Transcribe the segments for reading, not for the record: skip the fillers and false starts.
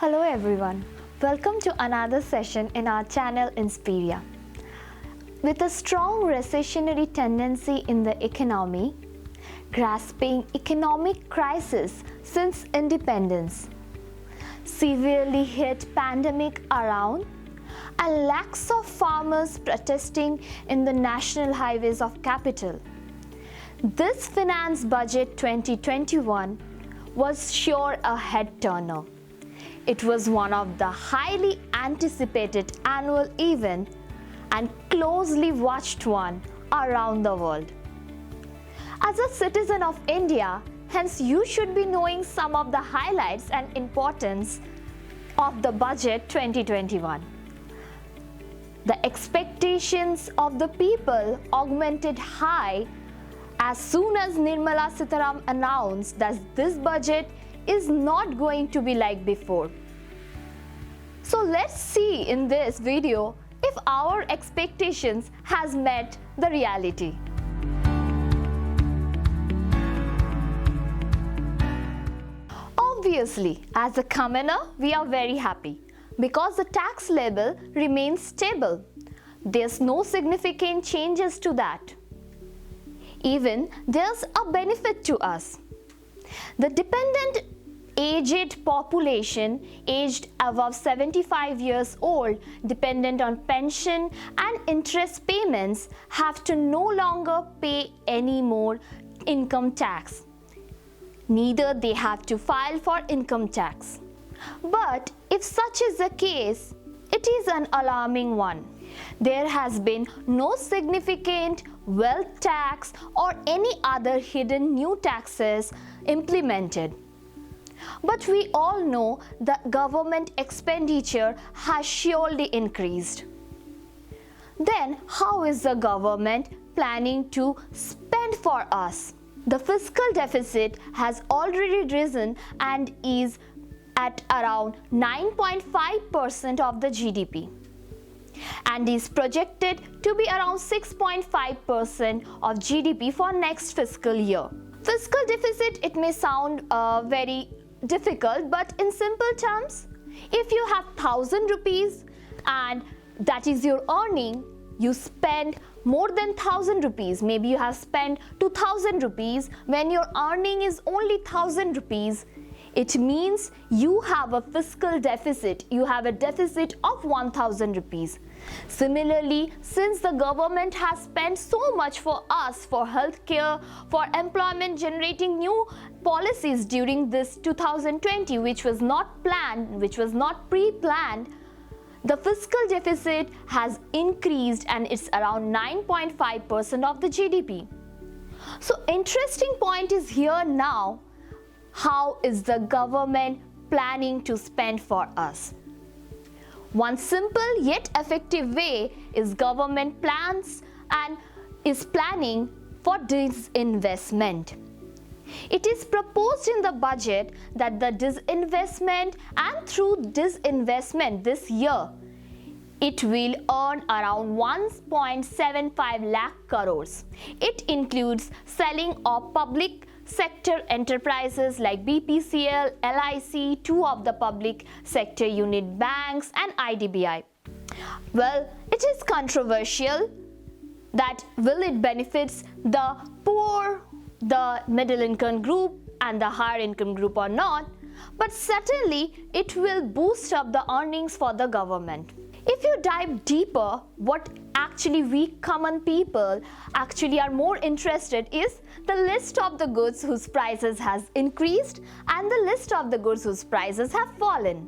Hello everyone, welcome to another session in our channel Inspiria. With a strong recessionary tendency in the economy, grasping economic crisis since independence, severely hit pandemic around, and lakhs of farmers protesting in the national highways of capital, this finance budget 2021 was sure a head-turner. It was one of the highly anticipated annual event and closely watched one around the world. As a citizen of India, hence you should be knowing some of the highlights and importance of the budget 2021. The expectations of the people augmented high as soon as Nirmala Sitharaman announced that this budget is not going to be like before. So let's see in this video if our expectations has met the reality. Obviously, as a commoner, we are very happy because the tax level remains stable. There's no significant changes to that. Even there's a benefit to us. The dependent aged population aged above 75 years old dependent on pension and interest payments have to no longer pay any more income tax. Neither they have to file for income tax. But if such is the case, it is an alarming one. There has been no significant wealth tax or any other hidden new taxes implemented. But we all know that government expenditure has surely increased. Then how is the government planning to spend for us? The fiscal deficit has already risen and is at around 9.5% of the GDP and is projected to be around 6.5% of GDP for next fiscal year. Fiscal deficit, it may sound very difficult, but in simple terms, if you have 1,000 rupees and that is your earning, you spend more than 1,000 rupees. Maybe you have spent 2,000 rupees when your earning is only 1,000 rupees. It means you have a fiscal deficit. You have a deficit of 1,000 rupees. Similarly, since the government has spent so much for us, for healthcare, for employment, generating new policies during this 2020, which was not planned, which was not pre-planned, the fiscal deficit has increased and it's around 9.5% of the GDP. So interesting point is here now. How is the government planning to spend for us? One simple yet effective way is government plans and is planning for disinvestment. It is proposed in the budget that the disinvestment and through disinvestment this year, it will earn around 1.75 lakh crores. It includes selling of public sector enterprises like BPCL, LIC, two of the public sector unit banks and IDBI. Well, it is controversial that will it benefits the poor, the middle income group and the higher income group or not, but certainly it will boost up the earnings for the government. If you dive deeper, what actually we common people actually are more interested is the list of the goods whose prices has increased and the list of the goods whose prices have fallen.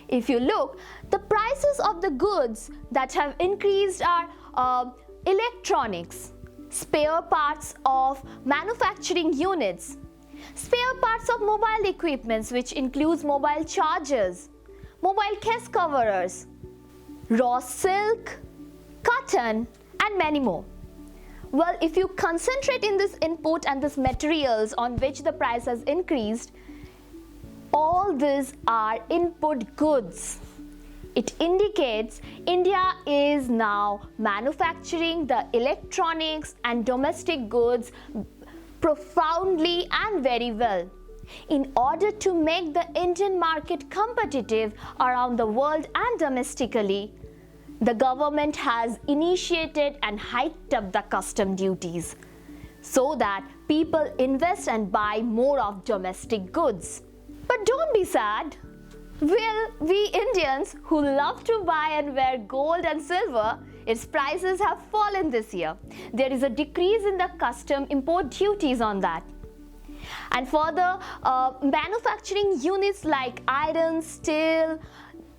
If you look, the prices of the goods that have increased are electronics, spare parts of manufacturing units, spare parts of mobile equipments which includes mobile chargers, mobile case coverers, raw silk, cotton and many more. Well, if you concentrate in this input and this materials on which the price has increased, all these are input goods. It indicates India is now manufacturing the electronics and domestic goods profoundly and very well. In order to make the Indian market competitive around the world and domestically, the government has initiated and hiked up the custom duties so that people invest and buy more of domestic goods. But don't be sad. Well, we Indians who love to buy and wear gold and silver, its prices have fallen this year. There is a decrease in the custom import duties on that. And further, manufacturing units like iron, steel,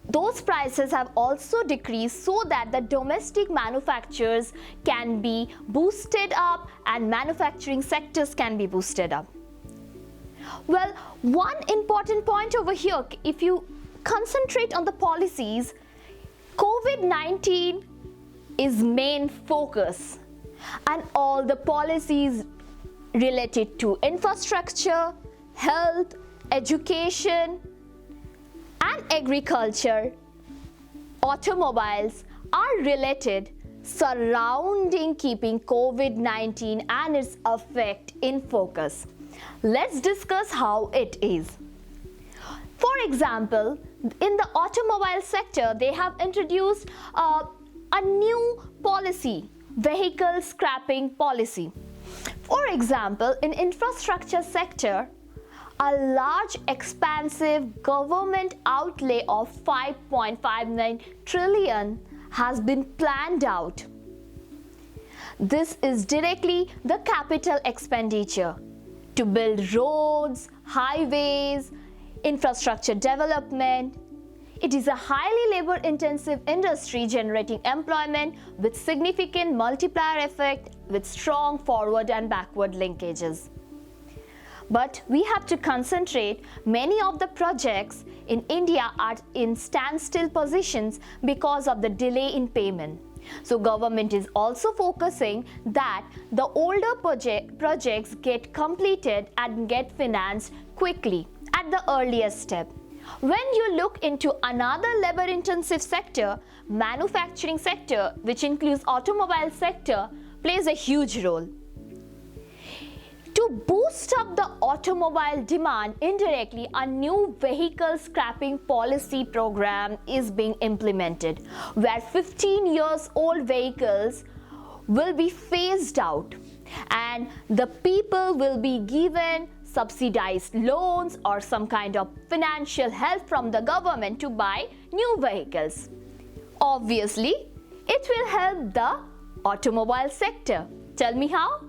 those prices have also decreased so that the domestic manufacturers can be boosted up and manufacturing sectors can be boosted up. Well, one important point over here, if you concentrate on the policies, COVID-19 is main focus, and all the policies related to infrastructure, health, education and agriculture, automobiles are related surrounding keeping COVID-19 and its effect in focus. Let's discuss how it is. For example, in the automobile sector, they have introduced a new policy, vehicle scrapping policy. For example, in infrastructure sector, a large expansive government outlay of 5.59 trillion has been planned out. This is directly the capital expenditure to build roads, highways, infrastructure development. It is a highly labor-intensive industry generating employment with significant multiplier effect with strong forward and backward linkages. But we have to concentrate, many of the projects in India are in standstill positions because of the delay in payment. So government is also focusing that the older projects get completed and get financed quickly at the earliest step. When you look into another labor-intensive sector, manufacturing sector, which includes automobile sector, plays a huge role. To boost up the automobile demand indirectly, a new vehicle scrapping policy program is being implemented, where 15 years old vehicles will be phased out and the people will be given subsidized loans or some kind of financial help from the government to buy new vehicles. Obviously, it will help the automobile sector. Tell me how?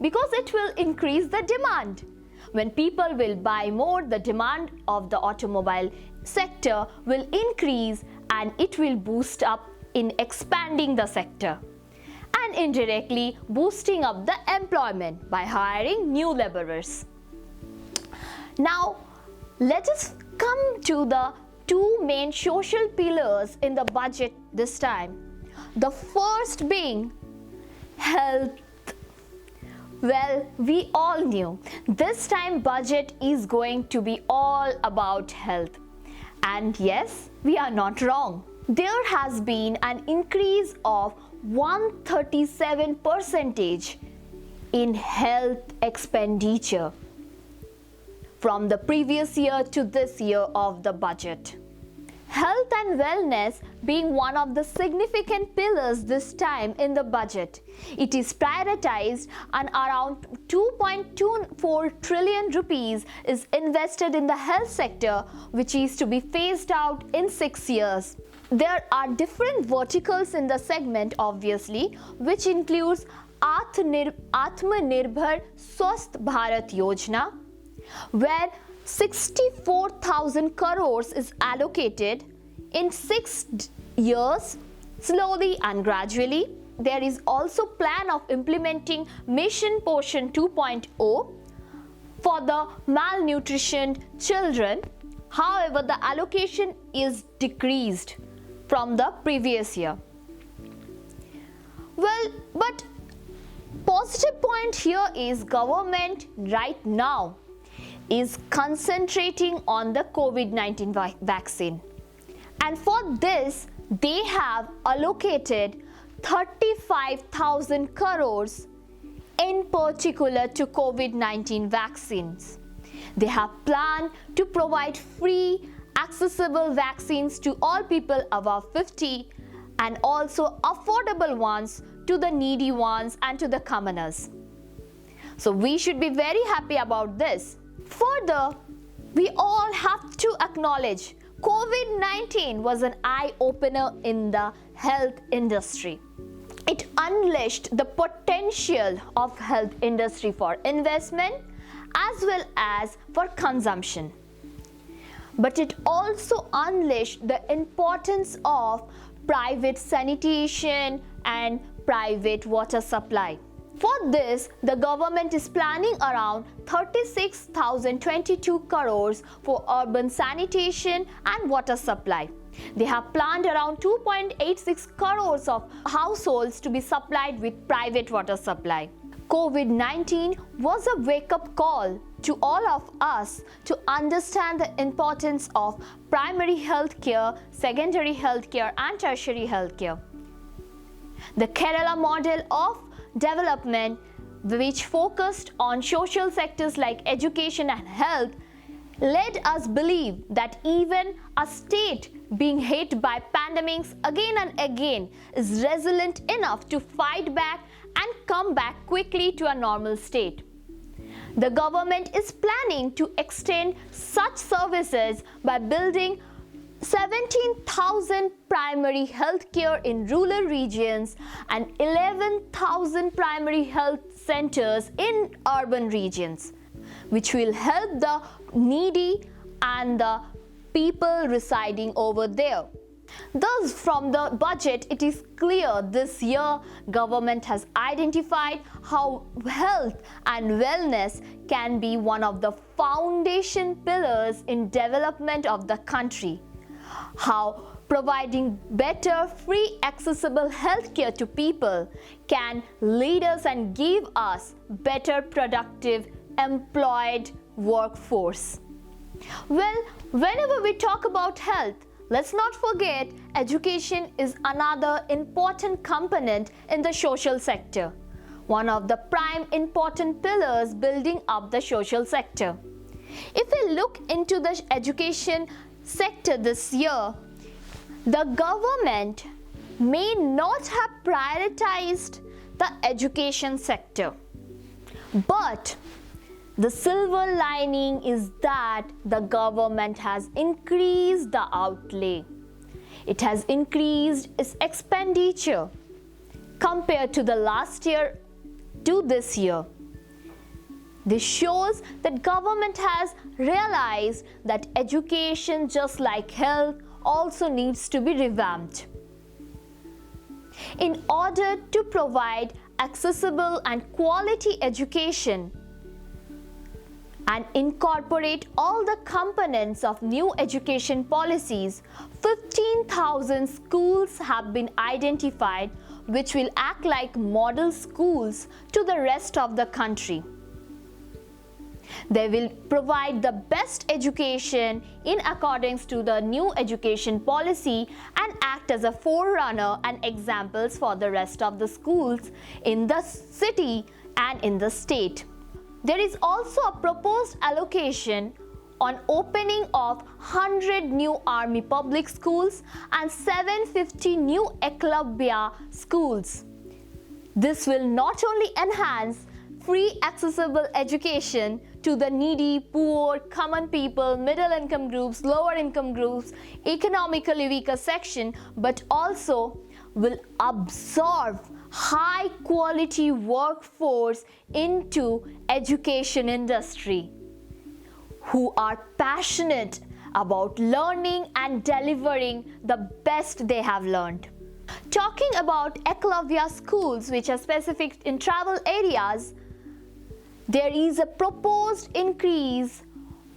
Because it will increase the demand. When people will buy more, the demand of the automobile sector will increase and it will boost up in expanding the sector and indirectly boosting up the employment by hiring new laborers. Now, let us come to the two main social pillars in the budget this time. The first being health. Well, we all knew this time budget is going to be all about health. And yes, we are not wrong. There has been an increase of 137% in health expenditure from the previous year to this year of the budget. Health and wellness being one of the significant pillars this time in the budget. It is prioritized and around 2.24 trillion rupees is invested in the health sector, which is to be phased out in 6 years. There are different verticals in the segment obviously, which includes Atmanirbhar Swasth Bharat Yojana, where 64,000 crores is allocated in 6 years, slowly and gradually. There is also plan of implementing Mission Poshan 2.0 for the malnutritioned children. However, the allocation is decreased from the previous year. Well, but positive point here is government right now is concentrating on the COVID-19 vaccine. And for this, they have allocated 35,000 crores in particular to COVID-19 vaccines. They have planned to provide free, accessible vaccines to all people above 50 and also affordable ones to the needy ones and to the commoners. So we should be very happy about this. Further, we all have to acknowledge COVID-19 was an eye-opener in the health industry. It unleashed the potential of health industry for investment as well as for consumption. But it also unleashed the importance of private sanitation and private water supply. For this, the government is planning around 36,022 crores for urban sanitation and water supply. They have planned around 2.86 crores of households to be supplied with private water supply. COVID-19 was a wake-up call to all of us to understand the importance of primary health care, secondary health care, and tertiary health care. The Kerala model of development, which focused on social sectors like education and health, led us believe that even a state being hit by pandemics again and again is resilient enough to fight back and come back quickly to a normal state. The government is planning to extend such services by building 17,000 primary health care in rural regions and 11,000 primary health centers in urban regions, which will help the needy and the people residing over there. Thus, from the budget, it is clear this year government has identified how health and wellness can be one of the foundation pillars in development of the country. How providing better, free, accessible healthcare to people can lead us and give us better, productive, employed workforce. Well, whenever we talk about health, let's not forget education is another important component in the social sector, one of the prime important pillars building up the social sector. If we look into the education sector this year, the government may not have prioritized the education sector, but the silver lining is that the government has increased the outlay. It has increased its expenditure compared to the last year to this year. This shows that government has realized that education, just like health, also needs to be revamped. In order to provide accessible and quality education and incorporate all the components of new education policies, 15,000 schools have been identified which will act like model schools to the rest of the country. They will provide the best education in accordance to the new education policy and act as a forerunner and examples for the rest of the schools in the city and in the state. There is also a proposed allocation on opening of 100 new Army public schools and 750 new Eklavya schools. This will not only enhance free accessible education to the needy, poor, common people, middle income groups, lower income groups, economically weaker section, but also will absorb high quality workforce into education industry who are passionate about learning and delivering the best they have learned. Talking about Eklavya schools, which are specific in tribal areas, there is a proposed increase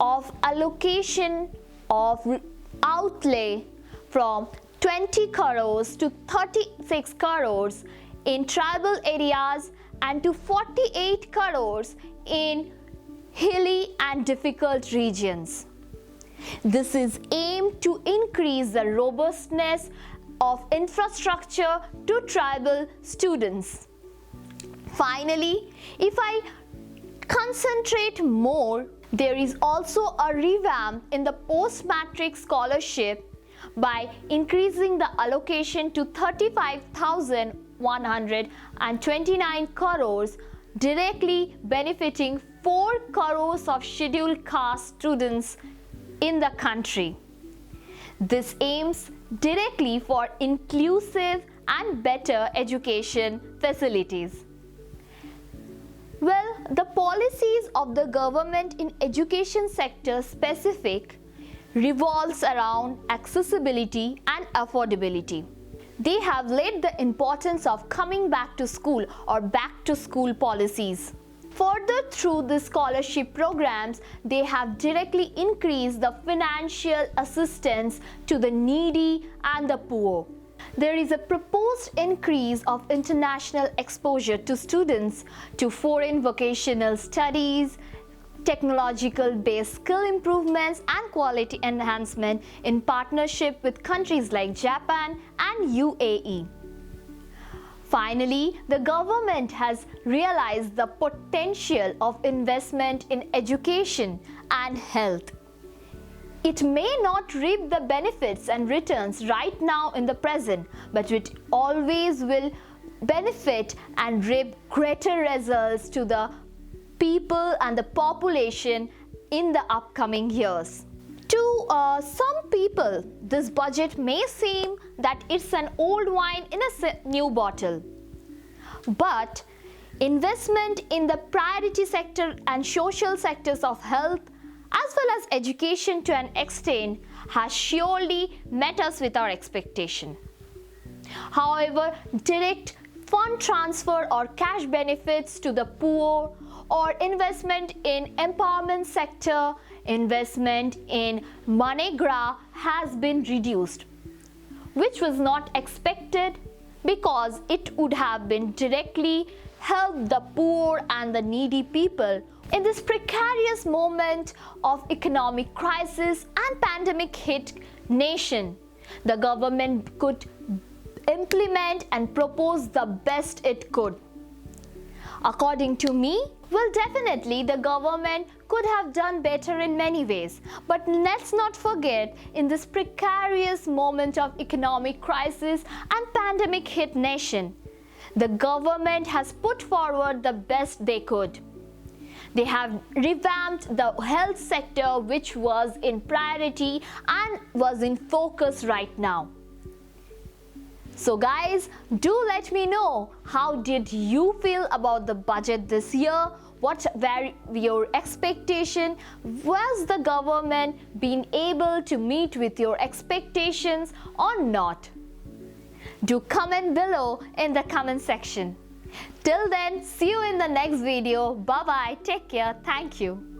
of allocation of outlay from 20 crores to 36 crores in tribal areas and to 48 crores in hilly and difficult regions. This is aimed to increase the robustness of infrastructure to tribal students. Finally, if I concentrate more, There is also a revamp in the post-matric scholarship by increasing the allocation to 35,129 crores, directly benefiting 4 crores of scheduled caste students in the country. This aims directly for inclusive and better education facilities. Well, the policies of the government in education sector specific revolves around accessibility and affordability. They have laid the importance of coming back to school or back to school policies. Further, through the scholarship programs, they have directly increased the financial assistance to the needy and the poor. There is a proposed increase of international exposure to students to foreign vocational studies, technological-based skill improvements and quality enhancement in partnership with countries like Japan and UAE. Finally, the government has realized the potential of investment in education and health. It may not reap the benefits and returns right now in the present, but it always will benefit and reap greater results to the people and the population in the upcoming years. To some people, this budget may seem that it's an old wine in a new bottle. But investment in the priority sector and social sectors of health as well as education to an extent has surely met us with our expectation. However, direct fund transfer or cash benefits to the poor or investment in empowerment sector, investment in MONREGA has been reduced, which was not expected because it would have been directly helped the poor and the needy people in this precarious moment of economic crisis and pandemic hit nation. The government could implement and propose the best it could. According to me, well, definitely the government could have done better in many ways. But let's not forget, in this precarious moment of economic crisis and pandemic hit nation, the government has put forward the best they could. They have revamped the health sector, which was in priority and was in focus right now. So guys, do let me know, how did you feel about the budget this year? What were your expectations? Was the government being able to meet with your expectations or not? Do comment below in the comment section. Till then, see you in the next video. Bye bye. Take care. Thank you.